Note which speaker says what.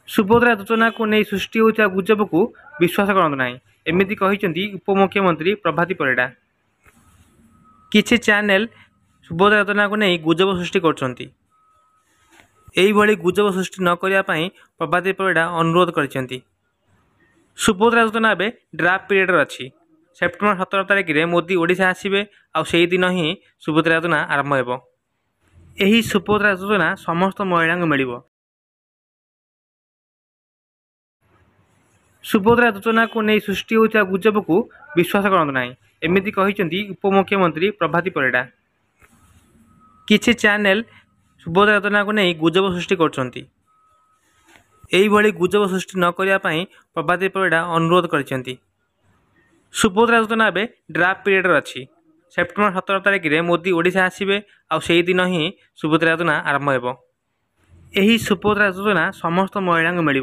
Speaker 1: सुभद्रा योजना को नहीं सृष्टि होता गुजब को विश्वास करते ना एमती उपमुख्यमंत्री प्रभाती परिड़ा। किछि चैनल सुभद्रा योजना को नहीं गुजब सृष्टि कर गुजब सृष्टि न करने प्रभाती परिड़ा अनुरोध कर। सुभद्रा योजना एवं ड्राफ्ट पीरियड अच्छी सेप्टेम्बर 17 तारिख में मोदी ओडिशा आसवे आई दिन ही सुभद्रा योजना आरंभ हो। यही सुभद्रा योजना समस्त महिला मिल। सुभद्रा योजना को नहीं सृष्टि होता गुजब को विश्वास करते ना एमती उपमुख्यमंत्री प्रभाती परिड़ा। किछि चैनल सुभद्रा योजना को नहीं गुजब सृष्टि कर गुजब सृष्टि न करने प्रभाती परिड़ा अनुरोध कर। सुभद्रा योजना एवं ड्राफ्ट पीरियड अच्छी सेप्टेम्बर 17 तारिख में मोदी ओडिशा आसवे आई दिन ही सुभद्रा योजना आरंभ हो। यही सुभद्रा योजना समस्त महिला मिल।